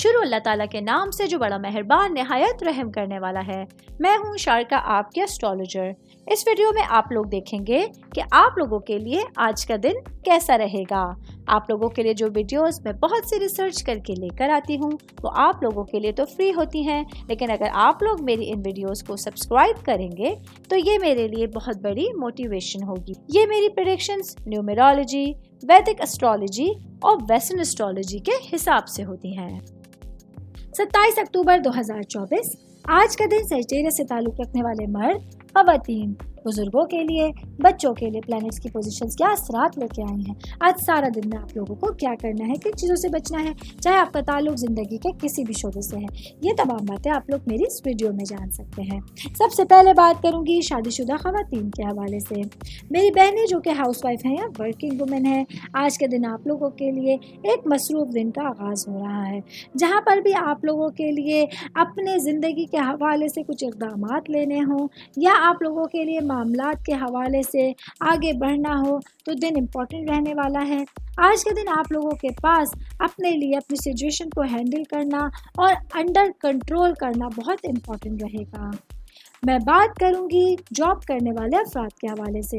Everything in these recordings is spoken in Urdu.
شروع اللہ تعالیٰ کے نام سے جو بڑا مہربان نہایت رحم کرنے والا ہے۔ میں ہوں شارکا، آپ کے اسٹرالوجر۔ اس ویڈیو میں آپ لوگ دیکھیں گے کہ آپ لوگوں کے لیے آج کا دن کیسا رہے گا۔ آپ لوگوں کے لیے جو ویڈیوز میں بہت سی ریسرچ کر کے لے کر آتی ہوں وہ آپ لوگوں کے لیے تو فری ہوتی ہیں، لیکن اگر آپ لوگ میری ان ویڈیوز کو سبسکرائب کریں گے تو یہ میرے لیے بہت بڑی موٹیویشن ہوگی۔ یہ میری پریڈکشنز نیومرولوجی، ویدک اسٹرالوجی اور ویسٹرن اسٹرالوجی کے حساب سے ہوتی ہیں۔ 27 اکتوبر 2024 آج کا دن سیجیٹیریس سے تعلق رکھنے والے مرد، خواتین، بزرگوں کے لیے، بچوں کے لیے پلانٹس کی پوزیشنز کیا اثرات لے کے آئی ہیں۔ آج سارا دن میں آپ لوگوں کو کیا کرنا ہے، کن چیزوں سے بچنا ہے، چاہے آپ کا تعلق زندگی کے کسی بھی شعبے سے ہے، یہ تمام باتیں آپ لوگ میری اس ویڈیو میں جان سکتے ہیں۔ سب سے پہلے بات کروں گی شادی شدہ خواتین کے حوالے سے۔ میری بہنیں جو کہ ہاؤس وائف ہیں یا ورکنگ وومن ہیں، آج کے دن آپ لوگوں کے لیے ایک مصروف دن کا آغاز ہو رہا ہے، جہاں پر بھی آپ لوگوں کے لیے اپنے زندگی کے حوالے سے کچھ اقدامات لینے ہوں یا آپ لوگوں کے لیے معاملات کے حوالے سے آگے بڑھنا ہو تو دن امپورٹنٹ رہنے والا ہے۔ آج کے دن آپ لوگوں کے پاس اپنے لیے اپنی سچویشن کو ہینڈل کرنا اور انڈر کنٹرول کرنا بہت امپورٹنٹ رہے گا۔ میں بات کروں گی جاب کرنے والے افراد کے حوالے سے۔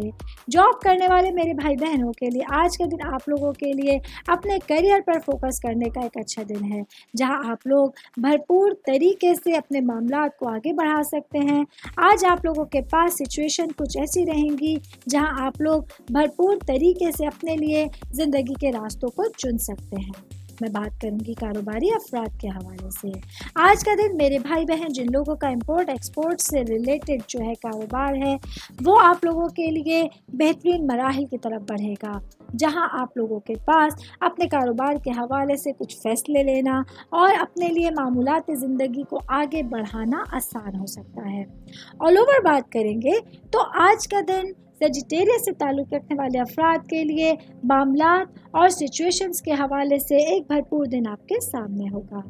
جاب کرنے والے میرے بھائی بہنوں کے لیے آج کا دن آپ لوگوں کے لیے اپنے کیریئر پر فوکس کرنے کا ایک اچھا دن ہے، جہاں آپ لوگ بھرپور طریقے سے اپنے معاملات کو آگے بڑھا سکتے ہیں۔ آج آپ لوگوں کے پاس سچویشن کچھ ایسی رہیں گی جہاں آپ لوگ بھرپور طریقے سے اپنے لیے زندگی کے راستوں کو چن سکتے ہیں۔ میں بات کروں گی کاروباری افراد کے حوالے سے۔ آج کا دن میرے بھائی بہن جن لوگوں کا امپورٹ ایکسپورٹ سے ریلیٹڈ جو ہے کاروبار ہے، وہ آپ لوگوں کے لیے بہترین مراحل کی طرف بڑھے گا، جہاں آپ لوگوں کے پاس اپنے کاروبار کے حوالے سے کچھ فیصلے لینا اور اپنے لیے معمولات زندگی کو آگے بڑھانا آسان ہو سکتا ہے۔ آل اوور بات کریں گے تو آج کا دن سیجیٹیریس سے تعلق رکھنے والے افراد کے لیے معاملات اور سچویشنز کے حوالے سے ایک بھرپور دن آپ کے سامنے ہوگا۔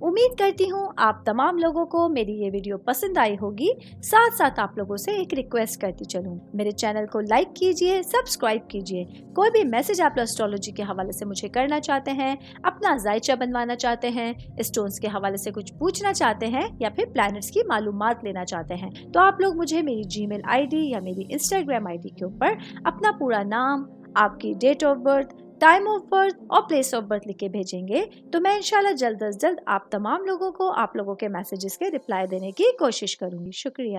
امید کرتی ہوں آپ تمام لوگوں کو میری یہ ویڈیو پسند آئی ہوگی۔ ساتھ ساتھ آپ لوگوں سے ایک ریکویسٹ کرتی چلوں، میرے چینل کو لائک کیجئے، سبسکرائب کیجئے۔ کوئی بھی میسج آپ اسٹرالوجی کے حوالے سے مجھے کرنا چاہتے ہیں، اپنا ذائچہ بنوانا چاہتے ہیں، اسٹونز کے حوالے سے کچھ پوچھنا چاہتے ہیں یا پھر پلانٹس کی معلومات لینا چاہتے ہیں، تو آپ لوگ مجھے میری جی میل آئی ڈی یا میری انسٹاگرام آئی ڈی کے اوپر اپنا پورا نام، آپ کی date of birth, time of birth اور پلیس آف برتھ لکھ کے بھیجیں گے تو میں انشاءاللہ جلد از جلد آپ تمام لوگوں کو آپ لوگوں کے میسیجز کے رپلائی دینے کی کوشش کروں گی۔ شکریہ۔